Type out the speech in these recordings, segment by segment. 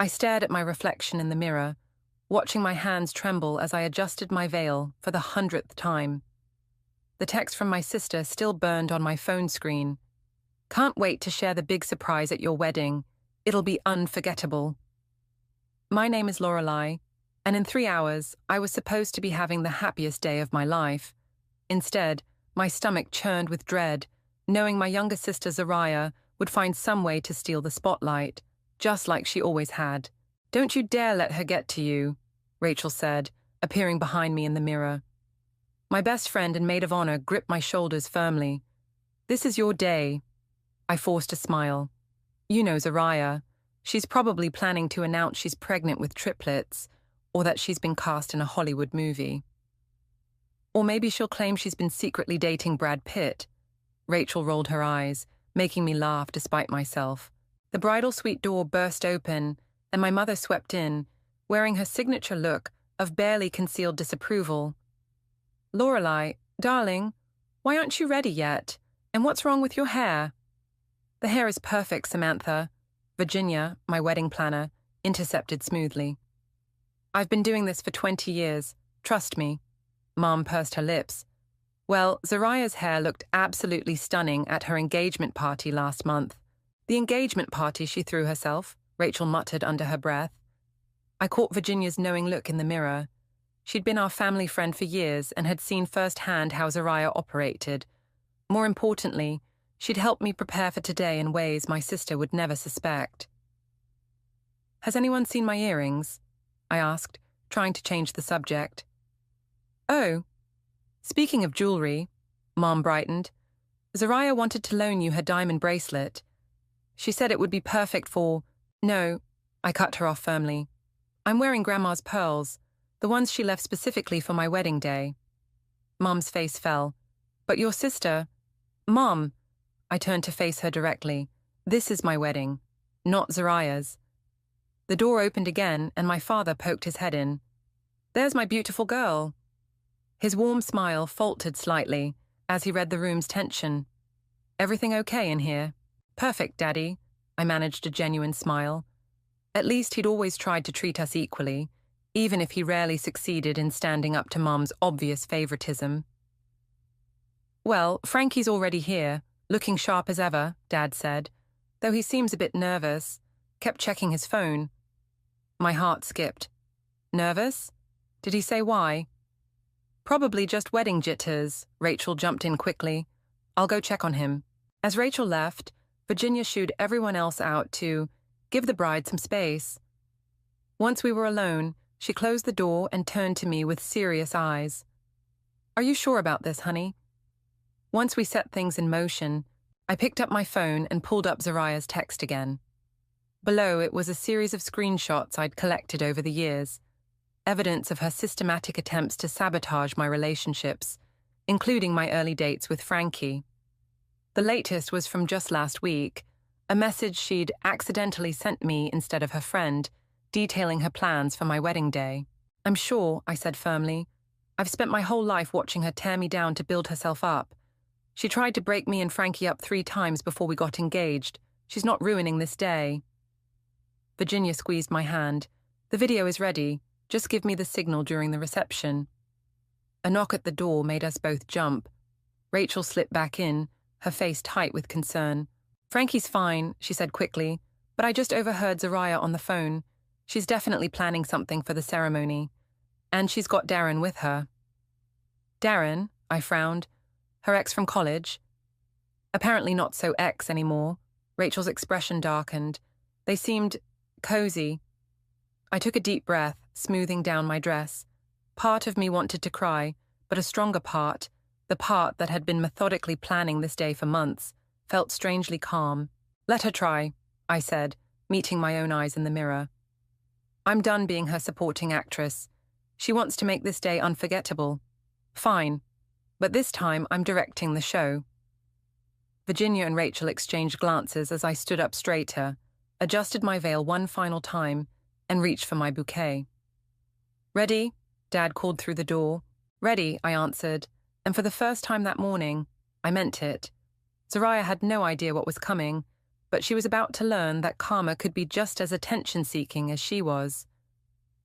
I stared at my reflection in the mirror, watching my hands tremble as I adjusted my veil for the 100th time. The text from my sister still burned on my phone screen. "Can't wait to share the big surprise at your wedding. It'll be unforgettable." My name is Lorelei, and in 3 hours, I was supposed to be having the happiest day of my life. Instead, my stomach churned with dread, knowing my younger sister Zariah would find some way to steal the spotlight, just like she always had. "Don't you dare let her get to you," Rachel said, appearing behind me in the mirror. My best friend and maid of honor gripped my shoulders firmly. "This is your day." I forced a smile. "You know Zariah. She's probably planning to announce she's pregnant with triplets, or that she's been cast in a Hollywood movie. Or maybe she'll claim she's been secretly dating Brad Pitt." Rachel rolled her eyes, making me laugh despite myself. The bridal suite door burst open, and my mother swept in, wearing her signature look of barely concealed disapproval. "Lorelei, darling, why aren't you ready yet? And what's wrong with your hair?" "The hair is perfect, Samantha," Virginia, my wedding planner, intercepted smoothly. "I've been doing this for 20 years, trust me." Mom pursed her lips. "Well, Zariah's hair looked absolutely stunning at her engagement party last month." "The engagement party she threw herself," Rachel muttered under her breath. I caught Virginia's knowing look in the mirror. She'd been our family friend for years and had seen firsthand how Zariah operated. More importantly, she'd helped me prepare for today in ways my sister would never suspect. "Has anyone seen my earrings?" I asked, trying to change the subject. "Oh, speaking of jewelry," Mom brightened, "Zariah wanted to loan you her diamond bracelet. She said it would be perfect for—" "No," I cut her off firmly. "I'm wearing Grandma's pearls, the ones she left specifically for my wedding day." Mom's face fell. "But your sister—" "Mom," I turned to face her directly, "this is my wedding, not Zariah's." The door opened again and my father poked his head in. "There's my beautiful girl." His warm smile faltered slightly as he read the room's tension. "Everything okay in here?" "Perfect, Daddy," I managed a genuine smile. At least he'd always tried to treat us equally, even if he rarely succeeded in standing up to Mom's obvious favoritism. "Well, Frankie's already here, looking sharp as ever," Dad said, though he seems a bit nervous, kept checking his phone. My heart skipped. "Nervous? Did he say why?" "Probably just wedding jitters," Rachel jumped in quickly. "I'll go check on him." As Rachel left, Virginia shooed everyone else out to give the bride some space. Once we were alone, she closed the door and turned to me with serious eyes. "Are you sure about this, honey?" Once we set things in motion, I picked up my phone and pulled up Zariah's text again. Below it was a series of screenshots I'd collected over the years, evidence of her systematic attempts to sabotage my relationships, including my early dates with Frankie. The latest was from just last week, a message she'd accidentally sent me instead of her friend, detailing her plans for my wedding day. "I'm sure," I said firmly. "I've spent my whole life watching her tear me down to build herself up. She tried to break me and Frankie up 3 times before we got engaged. She's not ruining this day." Virginia squeezed my hand. "The video is ready. Just give me the signal during the reception." A knock at the door made us both jump. Rachel slipped back in, her face tight with concern. "Frankie's fine," she said quickly, "but I just overheard Zariah on the phone. She's definitely planning something for the ceremony. And she's got Darren with her." "Darren?" I frowned. "Her ex from college?" "Apparently not so ex anymore." Rachel's expression darkened. "They seemed cozy." I took a deep breath, smoothing down my dress. Part of me wanted to cry, but a stronger part, the part that had been methodically planning this day for months, felt strangely calm. "Let her try," I said, meeting my own eyes in the mirror. "I'm done being her supporting actress. She wants to make this day unforgettable. Fine. But this time I'm directing the show." Virginia and Rachel exchanged glances as I stood up straighter, adjusted my veil one final time, and reached for my bouquet. "Ready?" Dad called through the door. "Ready," I answered, and for the first time that morning, I meant it. Zariah had no idea what was coming, but she was about to learn that karma could be just as attention-seeking as she was.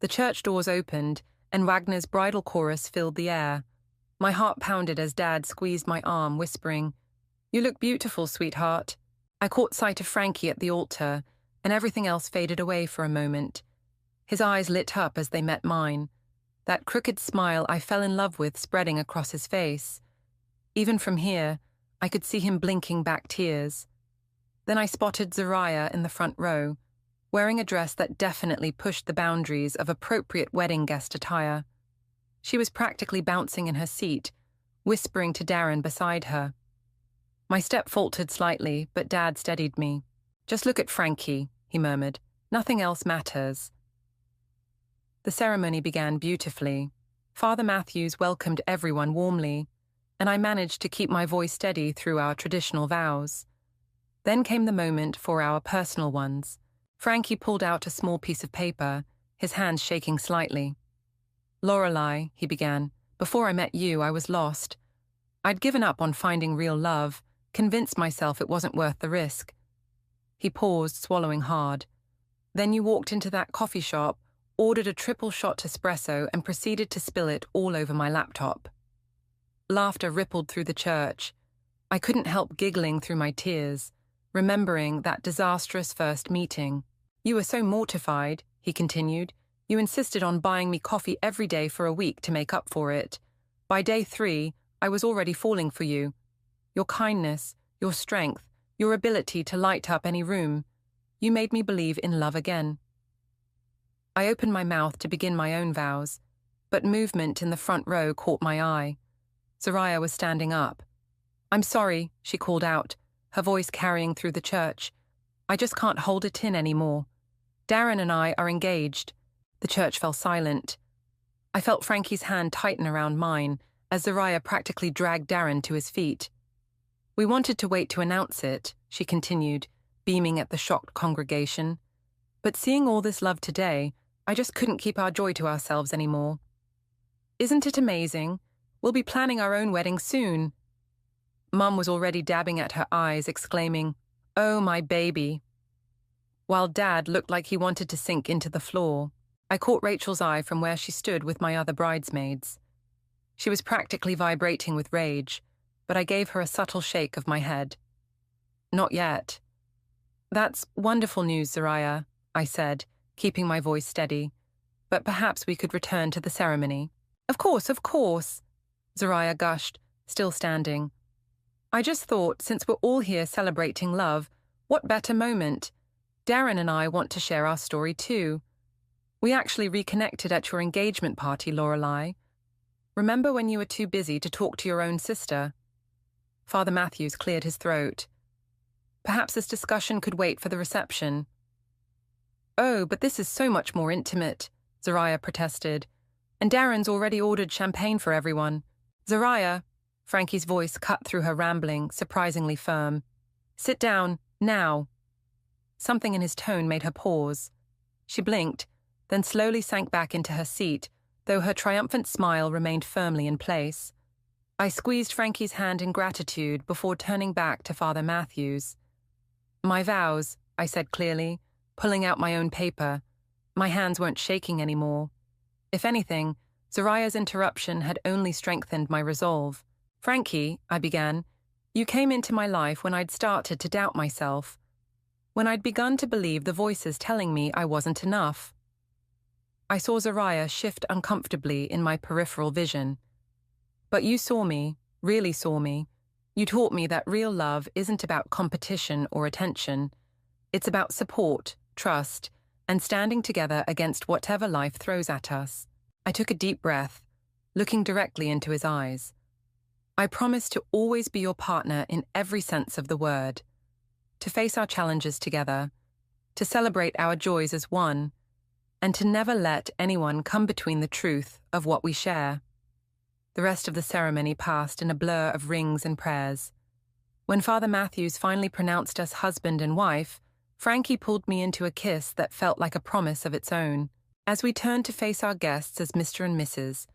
The church doors opened, and Wagner's bridal chorus filled the air. My heart pounded as Dad squeezed my arm, whispering, "You look beautiful, sweetheart." I caught sight of Frankie at the altar, and everything else faded away for a moment. His eyes lit up as they met mine, that crooked smile I fell in love with spreading across his face. Even from here, I could see him blinking back tears. Then I spotted Zariah in the front row, wearing a dress that definitely pushed the boundaries of appropriate wedding guest attire. She was practically bouncing in her seat, whispering to Darren beside her. My step faltered slightly, but Dad steadied me. "Just look at Frankie," he murmured. "Nothing else matters." The ceremony began beautifully. Father Matthews welcomed everyone warmly, and I managed to keep my voice steady through our traditional vows. Then came the moment for our personal ones. Frankie pulled out a small piece of paper, his hands shaking slightly. "Lorelei," he began, "before I met you, I was lost. I'd given up on finding real love, convinced myself it wasn't worth the risk." He paused, swallowing hard. "Then you walked into that coffee shop, ordered a triple shot espresso, and proceeded to spill it all over my laptop." Laughter rippled through the church. I couldn't help giggling through my tears, remembering that disastrous first meeting. "You were so mortified," he continued. "You insisted on buying me coffee every day for a week to make up for it. By day 3, I was already falling for you. Your kindness, your strength, your ability to light up any room. You made me believe in love again." I opened my mouth to begin my own vows, but movement in the front row caught my eye. Zariah was standing up. "I'm sorry," she called out, her voice carrying through the church. "I just can't hold it in anymore. Darren and I are engaged." The church fell silent. I felt Frankie's hand tighten around mine as Zariah practically dragged Darren to his feet. "We wanted to wait to announce it," she continued, beaming at the shocked congregation. "But seeing all this love today, I just couldn't keep our joy to ourselves anymore. Isn't it amazing? We'll be planning our own wedding soon." Mum was already dabbing at her eyes, exclaiming, "Oh, my baby," while Dad looked like he wanted to sink into the floor. I caught Rachel's eye from where she stood with my other bridesmaids. She was practically vibrating with rage, but I gave her a subtle shake of my head. "Not yet." "That's wonderful news, Zariah," I said, keeping my voice steady. "But perhaps we could return to the ceremony." Of course," Zariah gushed, still standing. "I just thought, since we're all here celebrating love, what better moment? Darren and I want to share our story too. We actually reconnected at your engagement party, Lorelei. Remember when you were too busy to talk to your own sister?" Father Matthews cleared his throat. "Perhaps this discussion could wait for the reception." "Oh, but this is so much more intimate," Zariah protested. "And Darren's already ordered champagne for everyone." "Zariah," Frankie's voice cut through her rambling, surprisingly firm. "Sit down, now." Something in his tone made her pause. She blinked, then slowly sank back into her seat, though her triumphant smile remained firmly in place. I squeezed Frankie's hand in gratitude before turning back to Father Matthews. "My vows," I said clearly, pulling out my own paper. My hands weren't shaking anymore. If anything, Zariah's interruption had only strengthened my resolve. "Frankie," I began, "you came into my life when I'd started to doubt myself, when I'd begun to believe the voices telling me I wasn't enough." I saw Zariah shift uncomfortably in my peripheral vision. "But you saw me, really saw me. You taught me that real love isn't about competition or attention. It's about support, trust, and standing together against whatever life throws at us." I took a deep breath, looking directly into his eyes. "I promise to always be your partner in every sense of the word, to face our challenges together, to celebrate our joys as one, and to never let anyone come between the truth of what we share." The rest of the ceremony passed in a blur of rings and prayers. When Father Matthews finally pronounced us husband and wife, Frankie pulled me into a kiss that felt like a promise of its own. As we turned to face our guests as Mr. and Mrs.,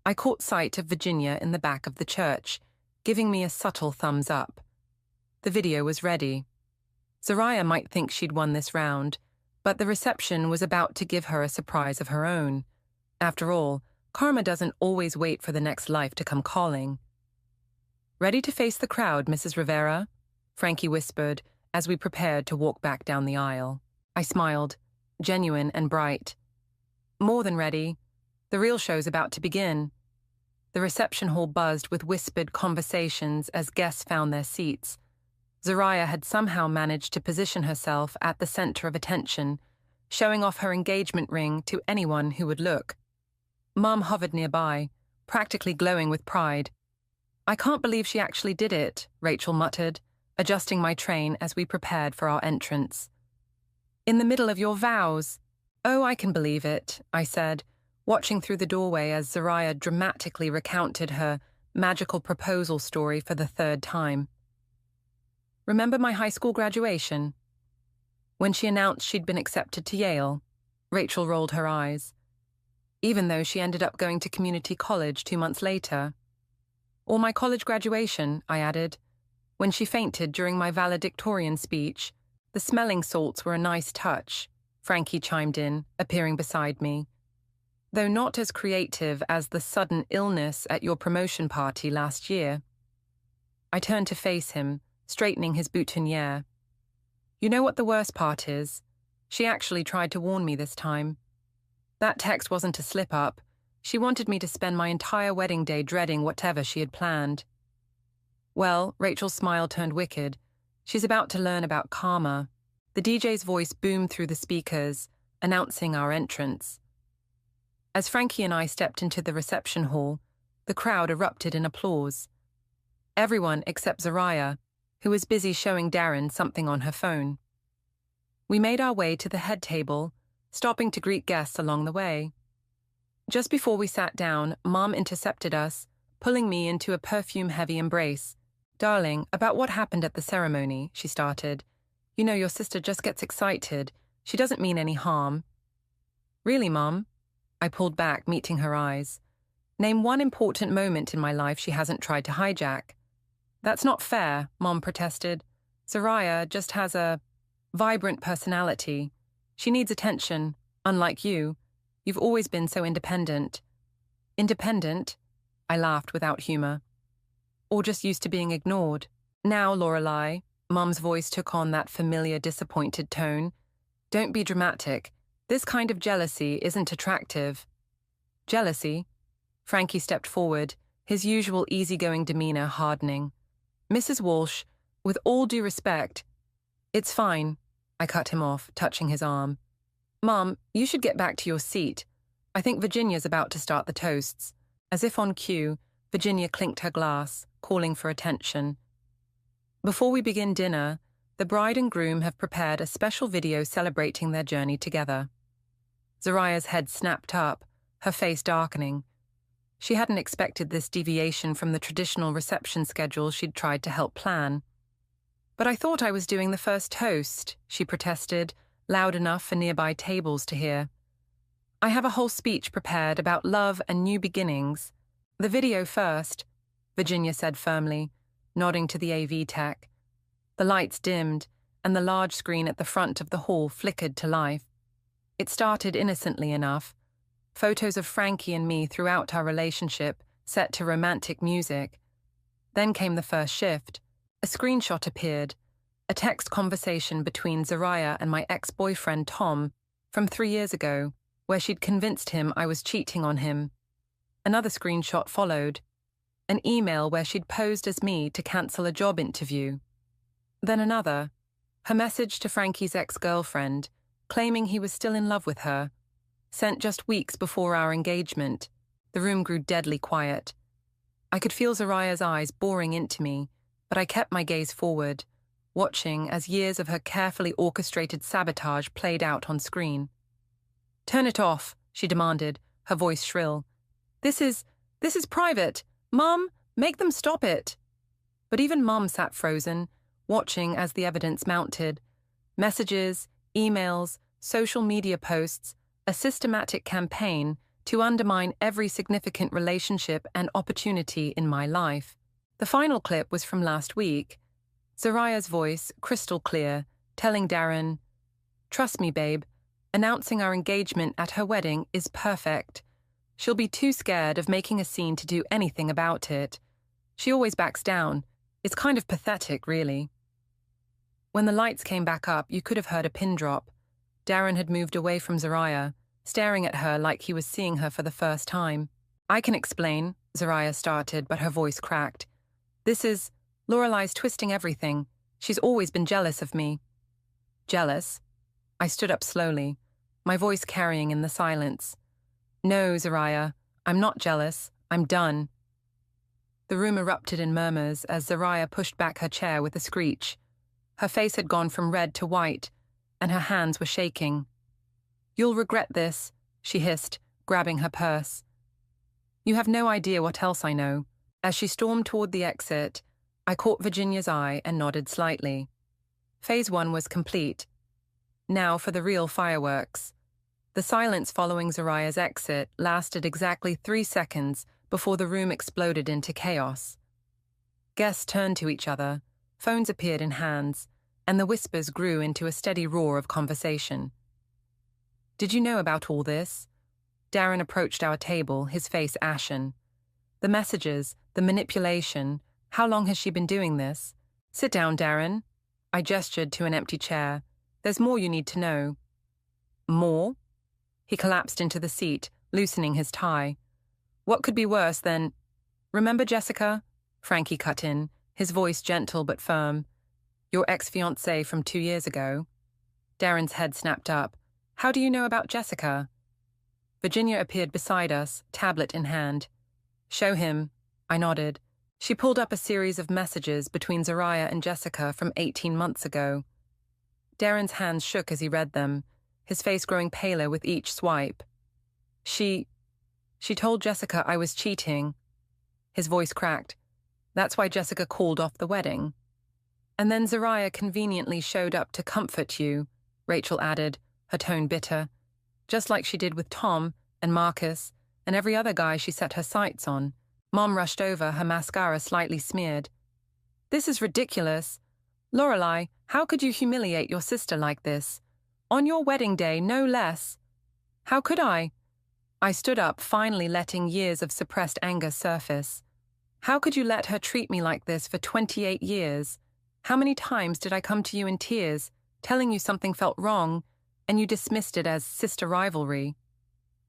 I caught sight of Virginia in the back of the church, giving me a subtle thumbs up. The video was ready. Zariah might think she'd won this round, but the reception was about to give her a surprise of her own. After all, karma doesn't always wait for the next life to come calling. "Ready to face the crowd, Mrs. Rivera?" Frankie whispered as we prepared to walk back down the aisle. I smiled, genuine and bright. "More than ready. The real show's about to begin." The reception hall buzzed with whispered conversations as guests found their seats. Zariah had somehow managed to position herself at the center of attention, showing off her engagement ring to anyone who would look. Mom hovered nearby, practically glowing with pride. "I can't believe she actually did it," Rachel muttered, adjusting my train as we prepared for our entrance. "In the middle of your vows." "Oh, I can believe it," I said, watching through the doorway as Zariah dramatically recounted her magical proposal story for the third time. "Remember my high school graduation?" When she announced she'd been accepted to Yale, Rachel rolled her eyes. "Even though she ended up going to community college 2 months later." "Or my college graduation," I added. "When she fainted during my valedictorian speech, the smelling salts were a nice touch," Frankie chimed in, appearing beside me. "Though not as creative as the sudden illness at your promotion party last year." I turned to face him, straightening his boutonniere. "You know what the worst part is? She actually tried to warn me this time. That text wasn't a slip-up. She wanted me to spend my entire wedding day dreading whatever she had planned." Well, Rachel's smile turned wicked. She's about to learn about karma. The DJ's voice boomed through the speakers, announcing our entrance. As Frankie and I stepped into the reception hall, the crowd erupted in applause. Everyone except Zariah, who was busy showing Darren something on her phone. We made our way to the head table, stopping to greet guests along the way. Just before we sat down, Mom intercepted us, pulling me into a perfume-heavy embrace. "Darling, about what happened at the ceremony," she started. "You know, your sister just gets excited. She doesn't mean any harm." "Really, Mom?" I pulled back, meeting her eyes. "Name one important moment in my life she hasn't tried to hijack." "That's not fair," Mom protested. "Zariah just has a vibrant personality. She needs attention, unlike you. You've always been so independent." "Independent?" I laughed without humor. "Or just used to being ignored." "Now, Lorelei," Mom's voice took on that familiar disappointed tone. "Don't be dramatic. This kind of jealousy isn't attractive." "Jealousy?" Frankie stepped forward, his usual easygoing demeanor hardening. "Mrs. Walsh, with all due respect—" "It's fine," I cut him off, touching his arm. "Mom, you should get back to your seat. I think Virginia's about to start the toasts." As if on cue, Virginia clinked her glass, calling for attention. "Before we begin dinner, the bride and groom have prepared a special video celebrating their journey together." Zariah's head snapped up, her face darkening. She hadn't expected this deviation from the traditional reception schedule she'd tried to help plan. "But I thought I was doing the first toast," she protested, loud enough for nearby tables to hear. "I have a whole speech prepared about love and new beginnings. The video first," Virginia said firmly, nodding to the AV tech. The lights dimmed, and the large screen at the front of the hall flickered to life. It started innocently enough. Photos of Frankie and me throughout our relationship, set to romantic music. Then came the first shift. A screenshot appeared, a text conversation between Zariah and my ex-boyfriend Tom from 3 years ago, where she'd convinced him I was cheating on him. Another screenshot followed, an email where she'd posed as me to cancel a job interview. Then another, her message to Frankie's ex-girlfriend, claiming he was still in love with her, sent just weeks before our engagement. The room grew deadly quiet. I could feel Zariah's eyes boring into me, but I kept my gaze forward, watching as years of her carefully orchestrated sabotage played out on screen. "Turn it off," she demanded, her voice shrill. This is private. Mom, make them stop it." But even Mom sat frozen, watching as the evidence mounted. Messages, emails, social media posts, a systematic campaign to undermine every significant relationship and opportunity in my life. The final clip was from last week. Zariah's voice, crystal clear, telling Darren, "Trust me, babe, announcing our engagement at her wedding is perfect. She'll be too scared of making a scene to do anything about it. She always backs down. It's kind of pathetic, really." When the lights came back up, you could have heard a pin drop. Darren had moved away from Zariah, staring at her like he was seeing her for the first time. "I can explain," Zariah started, but her voice cracked. Lorelai's twisting everything. She's always been jealous of me." "Jealous?" I stood up slowly, my voice carrying in the silence. "No, Zariah, I'm not jealous. I'm done." The room erupted in murmurs as Zariah pushed back her chair with a screech. Her face had gone from red to white, and her hands were shaking. "You'll regret this," she hissed, grabbing her purse. "You have no idea what else I know." As she stormed toward the exit, I caught Virginia's eye and nodded slightly. Phase 1 was complete. Now for the real fireworks. The silence following Zariah's exit lasted exactly 3 seconds before the room exploded into chaos. Guests turned to each other, phones appeared in hands, and the whispers grew into a steady roar of conversation. "Did you know about all this?" Darren approached our table, his face ashen. "The messages, the manipulation, how long has she been doing this?" "Sit down, Darren." I gestured to an empty chair. "There's more you need to know." "More?" He collapsed into the seat, loosening his tie. "What could be worse than—" "Remember Jessica?" Frankie cut in, his voice gentle but firm. "Your ex-fiancée from 2 years ago." Darren's head snapped up. "How do you know about Jessica?" Virginia appeared beside us, tablet in hand. "Show him." I nodded. She pulled up a series of messages between Zariah and Jessica from 18 months ago. Darren's hands shook as he read them, his face growing paler with each swipe. She told Jessica I was cheating." His voice cracked. "That's why Jessica called off the wedding." "And then Zariah conveniently showed up to comfort you," Rachel added, her tone bitter. "Just like she did with Tom and Marcus and every other guy she set her sights on." Mom rushed over, her mascara slightly smeared. "This is ridiculous. Lorelai, how could you humiliate your sister like this? On your wedding day, no less." "How could I?" I stood up, finally letting years of suppressed anger surface. "How could you let her treat me like this for 28 years? How many times did I come to you in tears, telling you something felt wrong, and you dismissed it as sister rivalry?"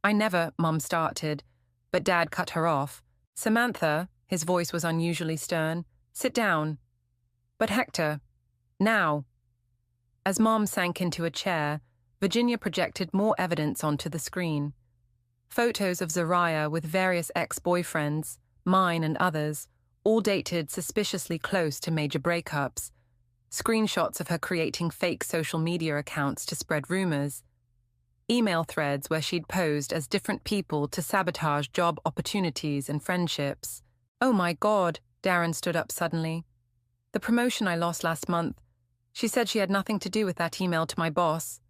"I never," Mom started, but Dad cut her off. "Samantha," his voice was unusually stern, "sit down." "But Hector, now." As Mom sank into a chair, Virginia projected more evidence onto the screen. Photos of Zariah with various ex-boyfriends, mine and others, all dated suspiciously close to major breakups. Screenshots of her creating fake social media accounts to spread rumors. Email threads where she'd posed as different people to sabotage job opportunities and friendships. "Oh my God," Darren stood up suddenly. "The promotion I lost last month. She said she had nothing to do with that email to my boss."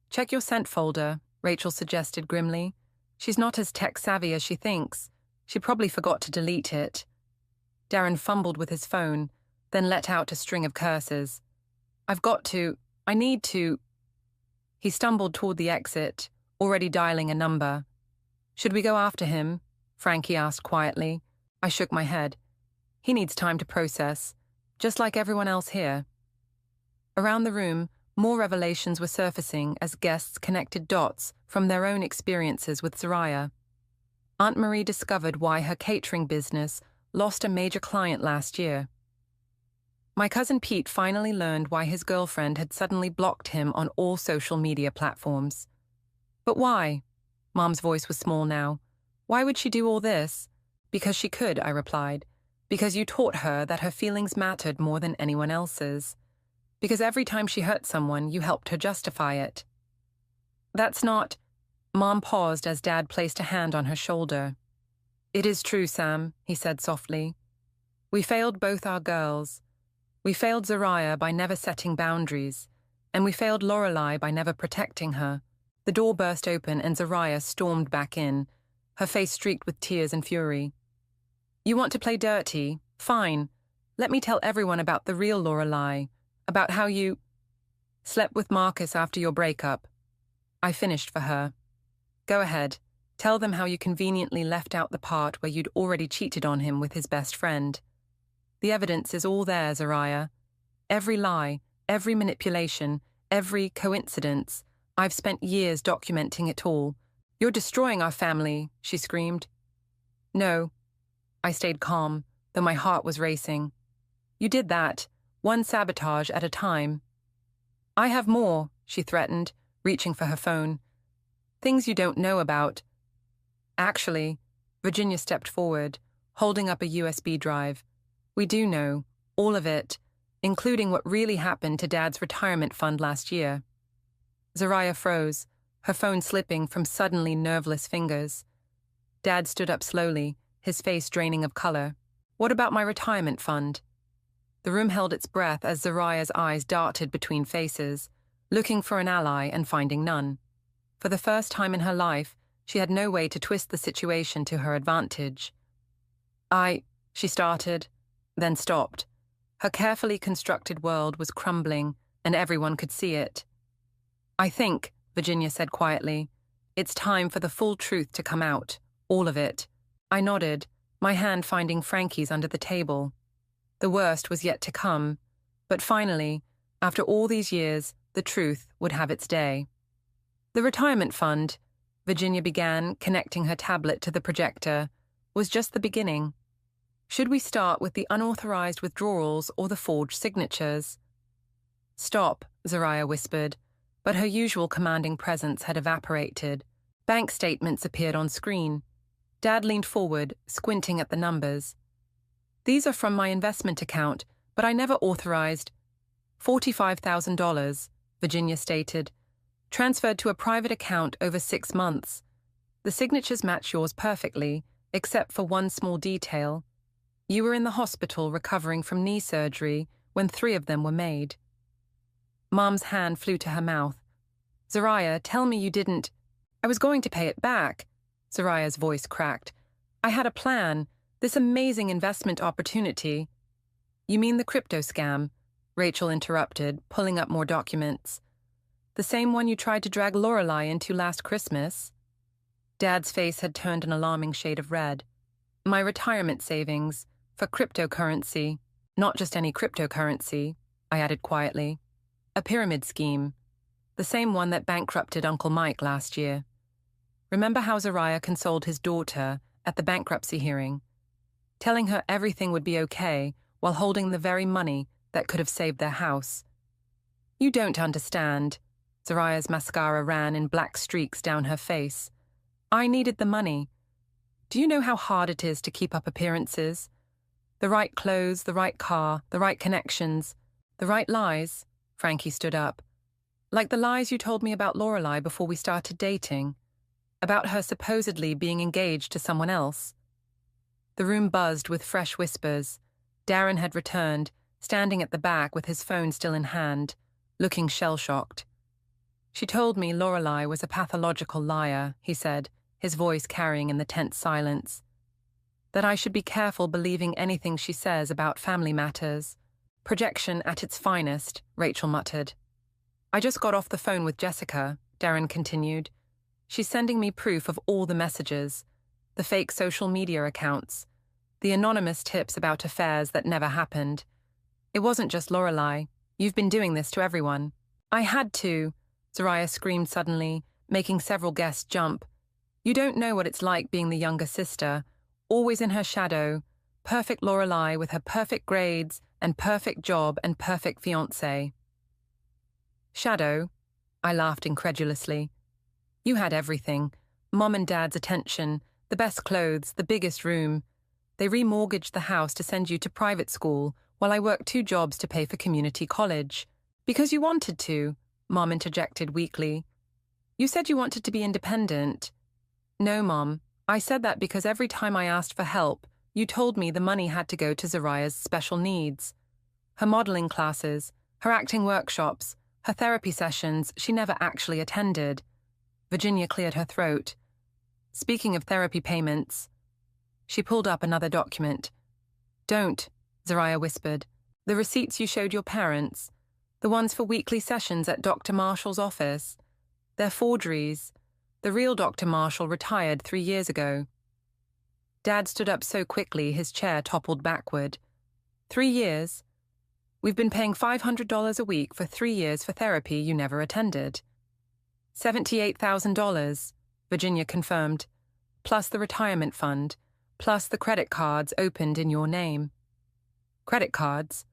"Check your sent folder," Rachel suggested grimly. "She's not as tech-savvy as she thinks. She probably forgot to delete it." Darren fumbled with his phone, then let out a string of curses. I need to." He stumbled toward the exit, already dialing a number. "Should we go after him?" Frankie asked quietly. I shook my head. "He needs time to process, just like everyone else here." Around the room, more revelations were surfacing as guests connected dots from their own experiences with Zariah. Aunt Marie discovered why her catering business lost a major client last year. My cousin Pete finally learned why his girlfriend had suddenly blocked him on all social media platforms. "But why?" Mom's voice was small now. "Why would she do all this?" "Because she could," I replied. "Because you taught her that her feelings mattered more than anyone else's. Because every time she hurt someone, you helped her justify it." "That's not—" Mom paused as Dad placed a hand on her shoulder. "It is true, Sam," he said softly. "We failed both our girls. We failed Zariah by never setting boundaries, and we failed Lorelai by never protecting her." The door burst open and Zariah stormed back in, her face streaked with tears and fury. "You want to play dirty? Fine. Let me tell everyone about the real Lorelai, about how you—" Slept with Marcus after your breakup. I finished for her. Go ahead. Tell them how you conveniently left out the part where you'd already cheated on him with his best friend. The evidence is all there, Zariah. Every lie, every manipulation, every coincidence. I've spent years documenting it all. You're destroying our family, she screamed. No. I stayed calm, though my heart was racing. You did that, one sabotage at a time. I have more, she threatened, reaching for her phone. Things you don't know about. Actually, Virginia stepped forward, holding up a USB drive. We do know, all of it, including what really happened to Dad's retirement fund last year. Zariah froze, her phone slipping from suddenly nerveless fingers. Dad stood up slowly, his face draining of color. What about my retirement fund? The room held its breath as Zariah's eyes darted between faces, looking for an ally and finding none. For the first time in her life, she had no way to twist the situation to her advantage. She started, then stopped. Her carefully constructed world was crumbling, and everyone could see it. I think, Virginia said quietly, it's time for the full truth to come out, all of it. I nodded, my hand finding Frankie's under the table. The worst was yet to come, but finally, after all these years, the truth would have its day. The retirement fund, Virginia began, connecting her tablet to the projector, was just the beginning. Should we start with the unauthorized withdrawals or the forged signatures? Stop, Zariah whispered, but her usual commanding presence had evaporated. Bank statements appeared on screen. Dad leaned forward, squinting at the numbers. These are from my investment account, but I never authorized. $45,000, Virginia stated. Transferred to a private account over 6 months. The signatures match yours perfectly, except for one small detail. You were in the hospital recovering from knee surgery when 3 of them were made. Mom's hand flew to her mouth. Zariah, tell me you didn't. I was going to pay it back. Zariah's voice cracked. I had a plan, this amazing investment opportunity. You mean the crypto scam? Rachel interrupted, pulling up more documents. The same one you tried to drag Lorelei into last Christmas? Dad's face had turned an alarming shade of red. My retirement savings, for cryptocurrency. Not just any cryptocurrency, I added quietly. A pyramid scheme. The same one that bankrupted Uncle Mike last year. Remember how Zariah consoled his daughter at the bankruptcy hearing, telling her everything would be okay while holding the very money that could have saved their house? You don't understand. Zariah's mascara ran in black streaks down her face. I needed the money. Do you know how hard it is to keep up appearances? The right clothes, the right car, the right connections, the right lies. Frankie stood up. Like the lies you told me about Lorelei before we started dating. About her supposedly being engaged to someone else. The room buzzed with fresh whispers. Darren had returned, standing at the back with his phone still in hand, looking shell-shocked. She told me Lorelei was a pathological liar, he said, his voice carrying in the tense silence. That I should be careful believing anything she says about family matters. Projection at its finest, Rachel muttered. I just got off the phone with Jessica, Darren continued. She's sending me proof of all the messages, the fake social media accounts, the anonymous tips about affairs that never happened. It wasn't just Lorelei. You've been doing this to everyone. I had to, Zariah screamed suddenly, making several guests jump. You don't know what it's like being the younger sister, always in her shadow, perfect Lorelei with her perfect grades and perfect job and perfect fiancé. Shadow? I laughed incredulously. You had everything. Mom and Dad's attention, the best clothes, the biggest room. They remortgaged the house to send you to private school while I worked 2 jobs to pay for community college. Because you wanted to, Mom interjected weakly. You said you wanted to be independent. No, Mom. I said that because every time I asked for help, you told me the money had to go to Zariah's special needs. Her modeling classes, her acting workshops, her therapy sessions she never actually attended. Virginia cleared her throat. Speaking of therapy payments, she pulled up another document. Don't, Zariah whispered. The receipts you showed your parents. The ones for weekly sessions at Dr. Marshall's office. They're forgeries. The real Dr. Marshall retired 3 years ago. Dad stood up so quickly his chair toppled backward. 3 years? We've been paying $500 a week for 3 years for therapy you never attended. $78,000, Virginia confirmed, plus the retirement fund, plus the credit cards opened in your name. Credit cards?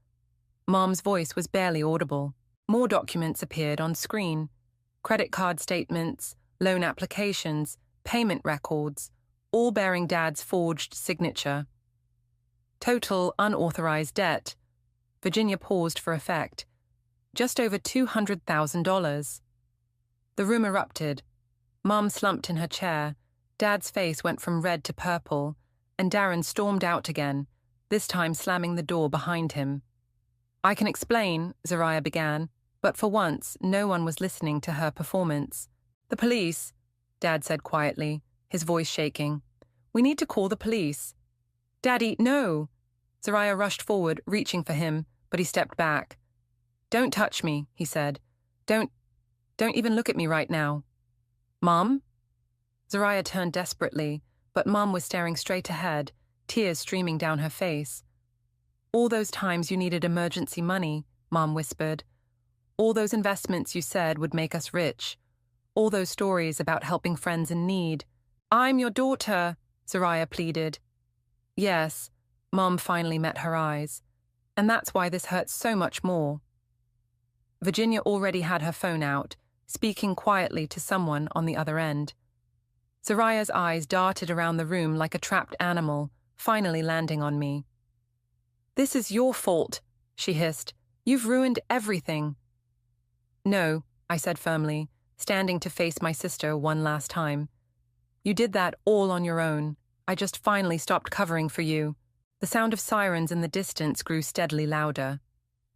Mom's voice was barely audible. More documents appeared on screen. Credit card statements, loan applications, payment records, all bearing Dad's forged signature. Total unauthorized debt. Virginia paused for effect. Just over $200,000. The room erupted. Mom slumped in her chair. Dad's face went from red to purple, and Darren stormed out again, this time slamming the door behind him. I can explain, Zariah began, but for once no one was listening to her performance. The police, Dad said quietly, his voice shaking. We need to call the police. Daddy, no! Zariah rushed forward, reaching for him, but he stepped back. Don't touch me, he said. Don't even look at me right now. Mom? Zariah turned desperately, but Mom was staring straight ahead, tears streaming down her face. All those times you needed emergency money, Mom whispered. All those investments you said would make us rich. All those stories about helping friends in need. I'm your daughter, Zariah pleaded. Yes, Mom finally met her eyes. And that's why this hurts so much more. Virginia already had her phone out, speaking quietly to someone on the other end. Zariah's eyes darted around the room like a trapped animal, finally landing on me. This is your fault, she hissed. You've ruined everything. No, I said firmly, standing to face my sister one last time. You did that all on your own. I just finally stopped covering for you. The sound of sirens in the distance grew steadily louder.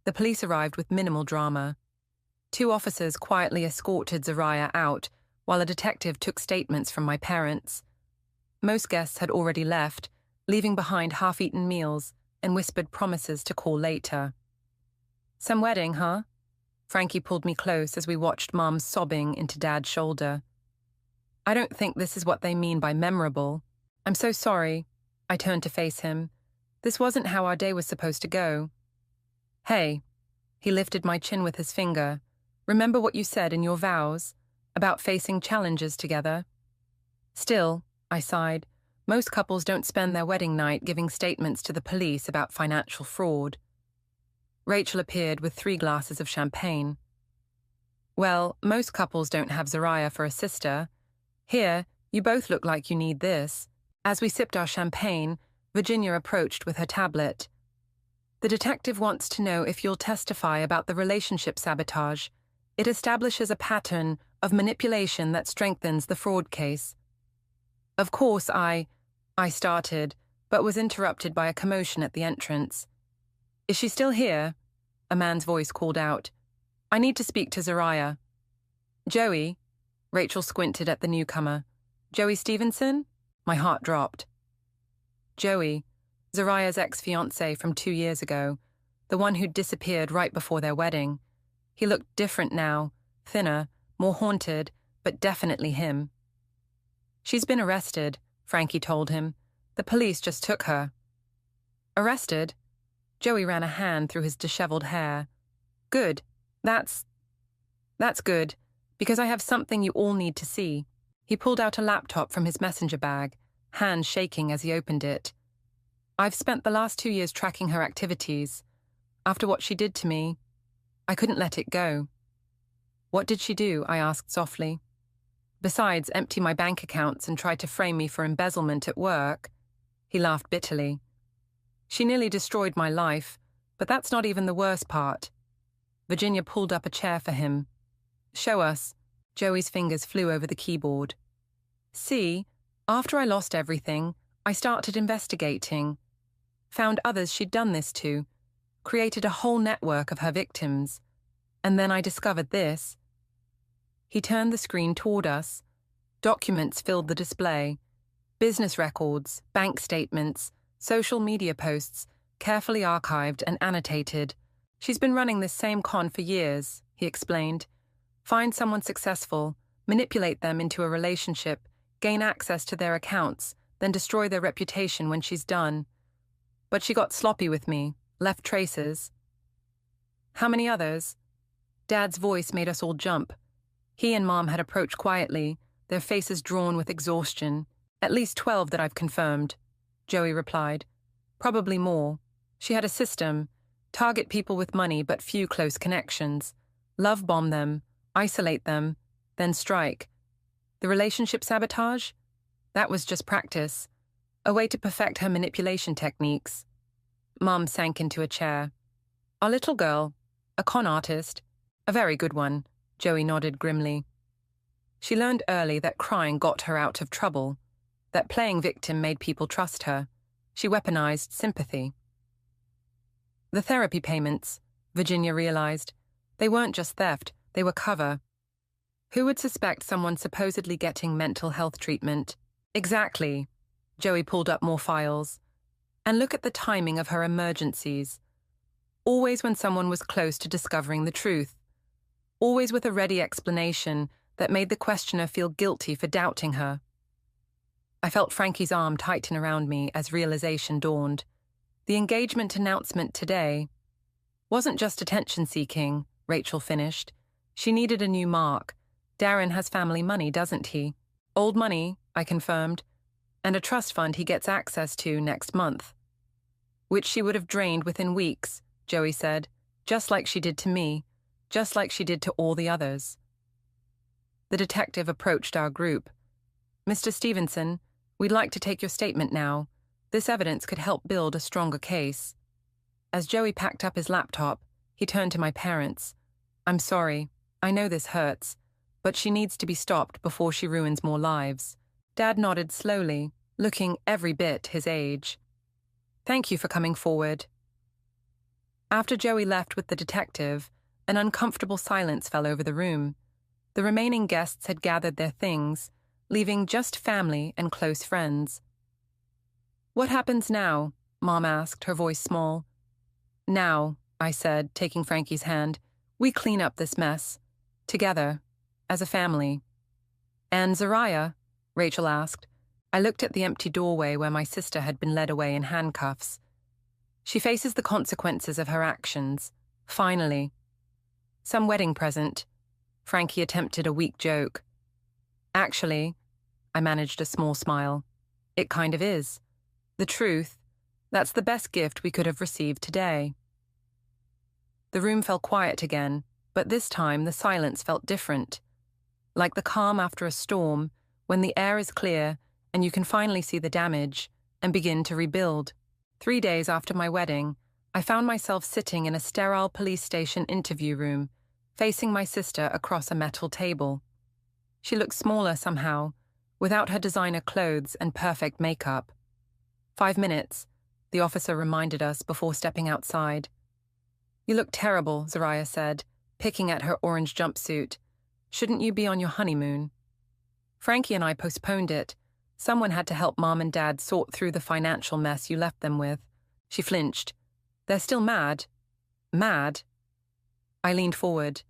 The police arrived with minimal drama. 2 officers quietly escorted Zariah out, while a detective took statements from my parents. Most guests had already left, leaving behind half-eaten meals and whispered promises to call later. Some wedding, huh? Frankie pulled me close as we watched Mom sobbing into Dad's shoulder. I don't think this is what they mean by memorable. I'm so sorry. I turned to face him. This wasn't how our day was supposed to go. Hey, he lifted my chin with his finger. Remember what you said in your vows about facing challenges together? Still, I sighed, most couples don't spend their wedding night giving statements to the police about financial fraud. Rachel appeared with 3 glasses of champagne. Well, most couples don't have Zariah for a sister. Here, you both look like you need this. As we sipped our champagne, Virginia approached with her tablet. The detective wants to know if you'll testify about the relationship sabotage. It establishes a pattern of manipulation that strengthens the fraud case. Of course, I started, but was interrupted by a commotion at the entrance. Is she still here? A man's voice called out. I need to speak to Zariah. Joey? Rachel squinted at the newcomer. Joey Stevenson? My heart dropped. Joey, Zariah's ex-fiancé from 2 years ago, the one who'd disappeared right before their wedding. He looked different now, thinner, more haunted, but definitely him. She's been arrested, Frankie told him. The police just took her. Arrested? Joey ran a hand through his disheveled hair. Good. That's good, because I have something you all need to see. He pulled out a laptop from his messenger bag, hands shaking as he opened it. I've spent the last 2 years tracking her activities. After what she did to me, I couldn't let it go. What did she do? I asked softly. Besides empty my bank accounts and try to frame me for embezzlement at work. He laughed bitterly. She nearly destroyed my life, but that's not even the worst part. Virginia pulled up a chair for him. Show us. Joey's fingers flew over the keyboard. See, after I lost everything, I started investigating. Found others she'd done this to. Created a whole network of her victims. And then I discovered this. He turned the screen toward us. Documents filled the display. Business records, bank statements, social media posts, carefully archived and annotated, She's been running this same con for years, he explained. Find someone successful, manipulate them into a relationship, gain access to their accounts, then destroy their reputation when she's done. But she got sloppy with me, left traces. How many others? Dad's voice made us all jump. He and Mom had approached quietly, their faces drawn with exhaustion. At least 12 that I've confirmed, Joey replied. Probably more. She had a system. Target people with money but few close connections. Love bomb them, isolate them, then strike. The relationship sabotage? That was just practice. A way to perfect her manipulation techniques. Mom sank into a chair. Our little girl, a con artist. A very good one, Joey nodded grimly. She learned early that crying got her out of trouble, that playing victim made people trust her. She weaponized sympathy. The therapy payments, Virginia realized, they weren't just theft, they were cover. Who would suspect someone supposedly getting mental health treatment? Exactly. Joey pulled up more files. And look at the timing of her emergencies. Always when someone was close to discovering the truth. Always with a ready explanation that made the questioner feel guilty for doubting her. I felt Frankie's arm tighten around me as realization dawned. The engagement announcement today wasn't just attention-seeking, Rachel finished. She needed a new mark. Darren has family money, doesn't he? Old money, I confirmed, and a trust fund he gets access to next month. Which she would have drained within weeks, Joey said, just like she did to me, just like she did to all the others. The detective approached our group. Mr. Stevenson, we'd like to take your statement now. This evidence could help build a stronger case. As Joey packed up his laptop, he turned to my parents. I'm sorry, I know this hurts, but she needs to be stopped before she ruins more lives. Dad nodded slowly, looking every bit his age. Thank you for coming forward. After Joey left with the detective, an uncomfortable silence fell over the room. The remaining guests had gathered their things, leaving just family and close friends. What happens now? Mom asked, her voice small. Now, I said, taking Frankie's hand, we clean up this mess. Together, as a family. And Zariah? Rachel asked. I looked at the empty doorway where my sister had been led away in handcuffs. She faces the consequences of her actions. Finally. Some wedding present. Frankie attempted a weak joke. Actually, I managed a small smile. It kind of is. The truth, that's the best gift we could have received today. The room fell quiet again, but this time the silence felt different. Like the calm after a storm, when the air is clear and you can finally see the damage and begin to rebuild. 3 days after my wedding, I found myself sitting in a sterile police station interview room, facing my sister across a metal table. She looked smaller somehow, without her designer clothes and perfect makeup. 5 minutes, the officer reminded us before stepping outside. You look terrible, Zariah said, picking at her orange jumpsuit. Shouldn't you be on your honeymoon? Frankie and I postponed it. Someone had to help Mom and Dad sort through the financial mess you left them with. She flinched. They're still mad. Mad? I leaned forward.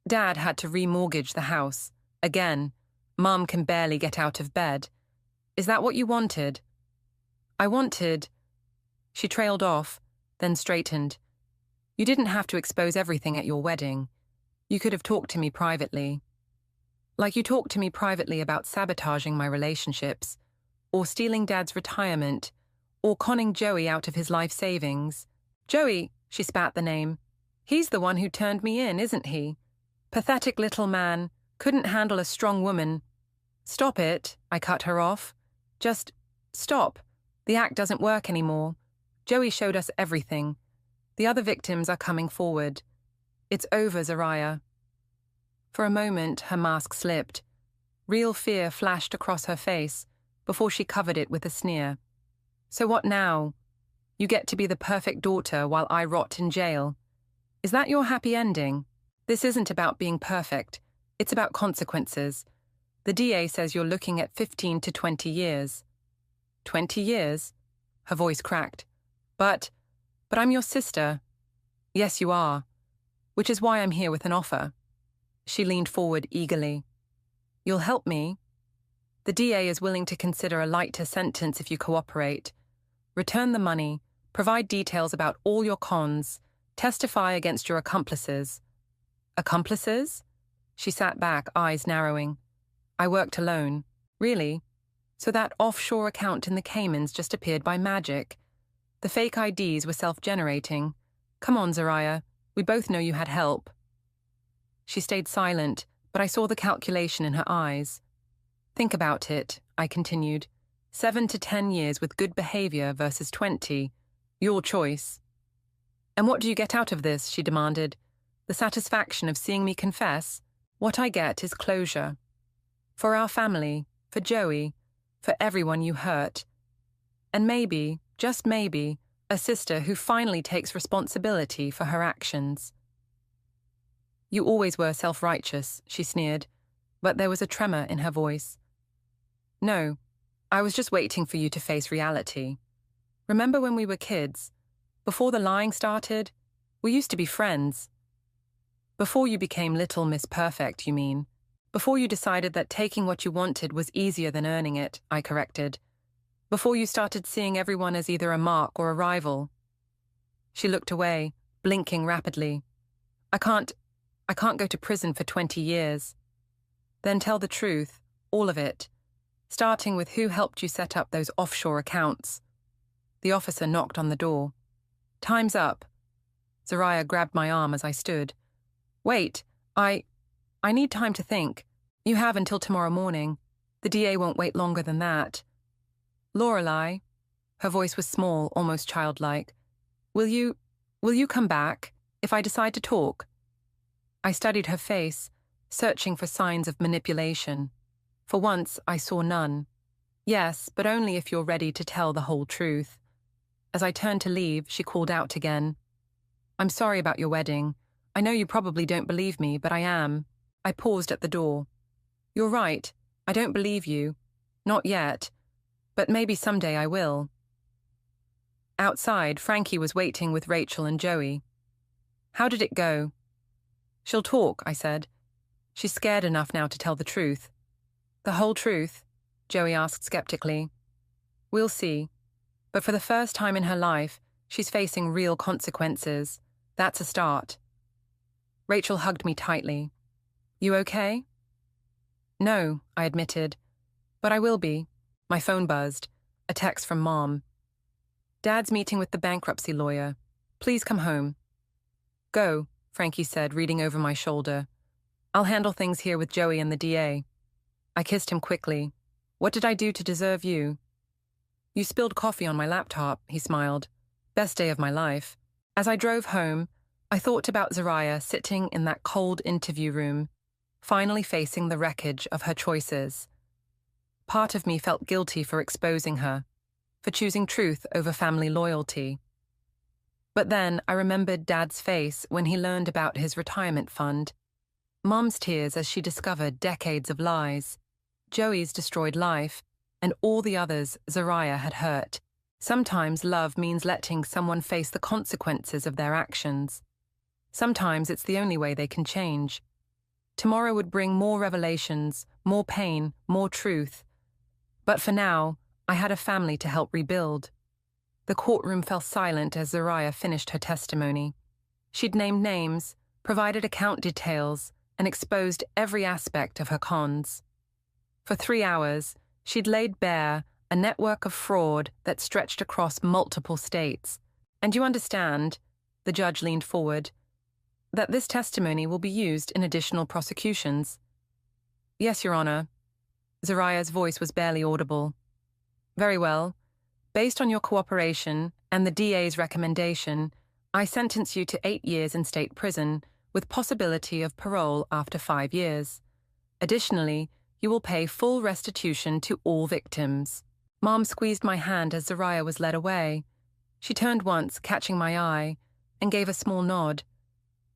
Dad had to remortgage the house. Again. Mom can barely get out of bed. Is that what you wanted? I wanted... She trailed off, then straightened. You didn't have to expose everything at your wedding. You could have talked to me privately. Like you talked to me privately about sabotaging my relationships, or stealing Dad's retirement, or conning Joey out of his life savings. Joey, she spat the name. He's the one who turned me in, isn't he? Pathetic little man, couldn't handle a strong woman. Stop it, I cut her off. Just stop. The act doesn't work anymore. Joey showed us everything. The other victims are coming forward. It's over, Zariah. For a moment, her mask slipped. Real fear flashed across her face before she covered it with a sneer. So what now? You get to be the perfect daughter while I rot in jail. Is that your happy ending? This isn't about being perfect. It's about consequences. The DA says you're looking at 15 to 20 years. 20 years? Her voice cracked. But I'm your sister. Yes, you are. Which is why I'm here with an offer. She leaned forward eagerly. You'll help me? The DA is willing to consider a lighter sentence if you cooperate. Return the money, provide details about all your cons, testify against your accomplices. Accomplices? She sat back, eyes narrowing. I worked alone. Really? So that offshore account in the Caymans just appeared by magic. The fake IDs were self-generating. Come on, Zariah. We both know you had help. She stayed silent, but I saw the calculation in her eyes. Think about it, I continued. 7 to 10 years with good behavior versus 20. Your choice. And what do you get out of this? She demanded. The satisfaction of seeing me confess? What I get is closure. For our family, for Joey, for everyone you hurt. And maybe, just maybe, a sister who finally takes responsibility for her actions. You always were self-righteous, she sneered, but there was a tremor in her voice. No, I was just waiting for you to face reality. Remember when we were kids? Before the lying started, we used to be friends. Before you became Little Miss Perfect, you mean? Before you decided that taking what you wanted was easier than earning it, I corrected. Before you started seeing everyone as either a mark or a rival. She looked away, blinking rapidly. I can't go to prison for 20 years. Then tell the truth, all of it, starting with who helped you set up those offshore accounts. The officer knocked on the door. Time's up. Zariah grabbed my arm as I stood. Wait, I need time to think. You have until tomorrow morning. The DA won't wait longer than that. Lorelei, her voice was small, almost childlike. Will you come back if I decide to talk? I studied her face, searching for signs of manipulation. For once, I saw none. Yes, but only if you're ready to tell the whole truth. As I turned to leave, she called out again. I'm sorry about your wedding. I know you probably don't believe me, but I am. I paused at the door. You're right. I don't believe you. Not yet. But maybe someday I will. Outside, Frankie was waiting with Rachel and Joey. How did it go? She'll talk, I said. She's scared enough now to tell the truth. The whole truth? Joey asked skeptically. We'll see. But for the first time in her life, she's facing real consequences. That's a start. Rachel hugged me tightly. You okay? No, I admitted. But I will be. My phone buzzed. A text from Mom. Dad's meeting with the bankruptcy lawyer. Please come home. Go, Frankie said, reading over my shoulder. I'll handle things here with Joey and the DA. I kissed him quickly. What did I do to deserve you? You spilled coffee on my laptop, he smiled. Best day of my life. As I drove home, I thought about Zariah sitting in that cold interview room, finally facing the wreckage of her choices. Part of me felt guilty for exposing her, for choosing truth over family loyalty. But then I remembered Dad's face when he learned about his retirement fund, Mom's tears as she discovered decades of lies, Joey's destroyed life, and all the others Zariah had hurt. Sometimes love means letting someone face the consequences of their actions. Sometimes it's the only way they can change. Tomorrow would bring more revelations, more pain, more truth. But for now, I had a family to help rebuild. The courtroom fell silent as Zariah finished her testimony. She'd named names, provided account details, and exposed every aspect of her cons. For 3 hours, she'd laid bare a network of fraud that stretched across multiple states. And you understand, the judge leaned forward, that this testimony will be used in additional prosecutions. Yes, Your Honor. Zariah's voice was barely audible. Very well. Based on your cooperation and the DA's recommendation, I sentence you to 8 years in state prison with possibility of parole after 5 years. Additionally, you will pay full restitution to all victims. Mom squeezed my hand as Zariah was led away. She turned once, catching my eye, and gave a small nod.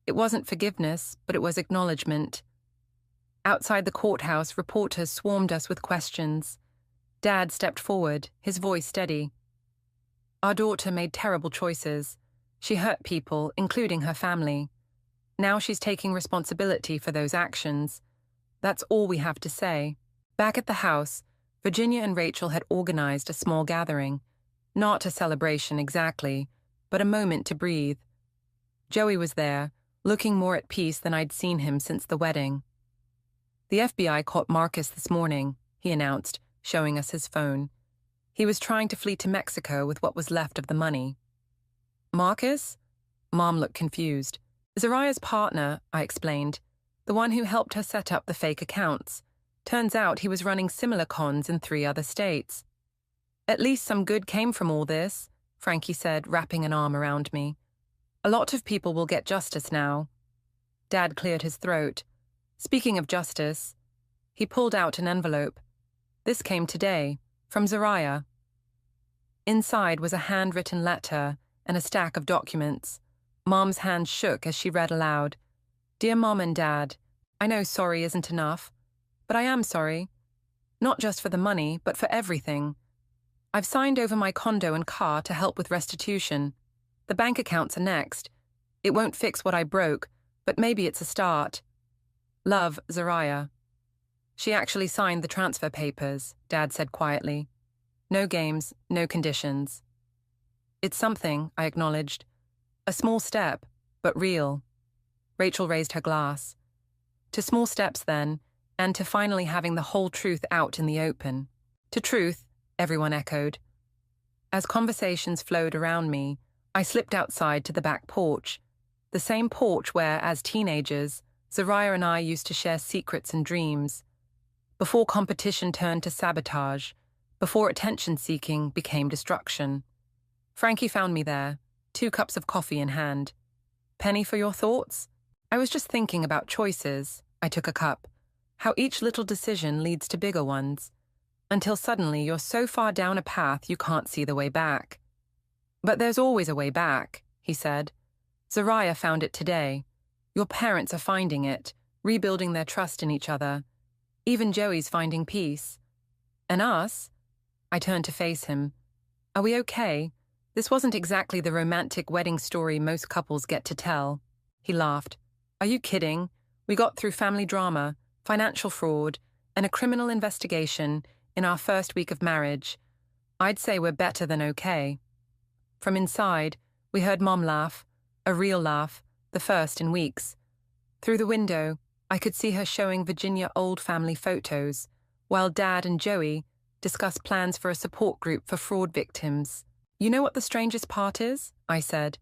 It wasn't forgiveness, but it was acknowledgement. Outside the courthouse, reporters swarmed us with questions. Dad stepped forward, his voice steady. Our daughter made terrible choices. She hurt people, including her family. Now she's taking responsibility for those actions. That's all we have to say. Back at the house, Virginia and Rachel had organized a small gathering. Not a celebration exactly, but a moment to breathe. Joey was there, looking more at peace than I'd seen him since the wedding. The FBI caught Marcus this morning, he announced, showing us his phone. He was trying to flee to Mexico with what was left of the money. Marcus? Mom looked confused. Zariah's partner, I explained. The one who helped her set up the fake accounts. Turns out he was running similar cons in 3 other states. At least some good came from all this, Frankie said, wrapping an arm around me. A lot of people will get justice now. Dad cleared his throat. Speaking of justice, he pulled out an envelope. This came today, from Zariah. Inside was a handwritten letter and a stack of documents. Mom's hand shook as she read aloud. Dear Mom and Dad, I know sorry isn't enough, but I am sorry. Not just for the money, but for everything. I've signed over my condo and car to help with restitution. The bank accounts are next. It won't fix what I broke, but maybe it's a start. Love, Zariah. She actually signed the transfer papers, Dad said quietly. No games, no conditions. It's something, I acknowledged. A small step, but real. Rachel raised her glass. To small steps, then, and to finally having the whole truth out in the open. To truth, everyone echoed. As conversations flowed around me, I slipped outside to the back porch, the same porch where, as teenagers, Zariah and I used to share secrets and dreams. Before competition turned to sabotage, before attention-seeking became destruction. Frankie found me there, 2 cups of coffee in hand. Penny for your thoughts? I was just thinking about choices. I took a cup. How each little decision leads to bigger ones. Until suddenly you're so far down a path you can't see the way back. But there's always a way back, he said. Zariah found it today. Your parents are finding it, rebuilding their trust in each other. Even Joey's finding peace. And us? I turned to face him. Are we okay? This wasn't exactly the romantic wedding story most couples get to tell. He laughed. Are you kidding? We got through family drama, financial fraud, and a criminal investigation in our first week of marriage. I'd say we're better than okay. From inside, we heard Mom laugh, a real laugh, the first in weeks. Through the window, I could see her showing Virginia old family photos, while Dad and Joey discussed plans for a support group for fraud victims. You know what the strangest part is? I said.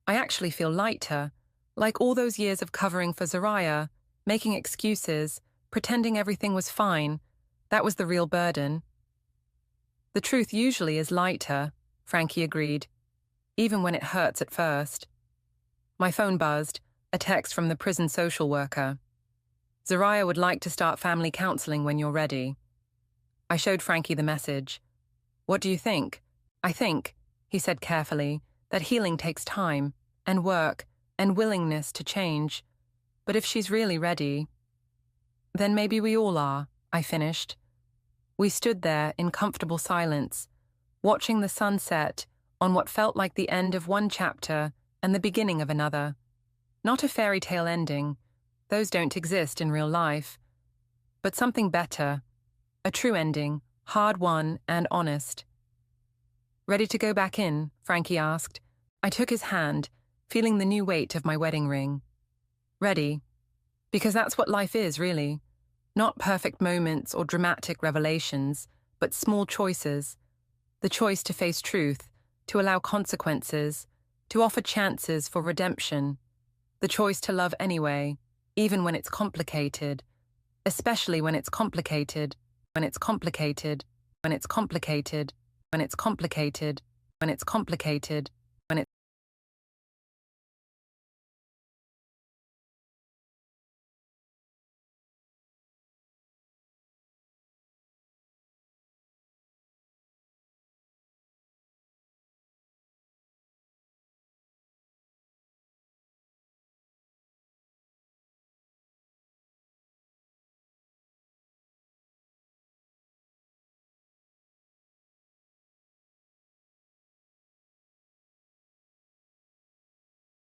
I actually feel lighter, like all those years of covering for Zariah, making excuses, pretending everything was fine. That was the real burden. The truth usually is lighter, Frankie agreed, even when it hurts at first. My phone buzzed, a text from the prison social worker. Zariah would like to start family counseling when you're ready. I showed Frankie the message. What do you think? I think, he said carefully, that healing takes time, and work, and willingness to change. But if she's really ready, then maybe we all are, I finished. We stood there in comfortable silence, watching the sun set on what felt like the end of one chapter and the beginning of another. Not a fairy tale ending. Those don't exist in real life. But something better. A true ending, hard-won and honest. Ready to go back in? Frankie asked. I took his hand, feeling the new weight of my wedding ring. Ready. Because that's what life is, really. Not perfect moments or dramatic revelations, but small choices. The choice to face truth, to allow consequences, to offer chances for redemption. The choice to love anyway, even when it's complicated. Especially when it's complicated, when it's complicated, when it's complicated, when it's complicated, when it's complicated.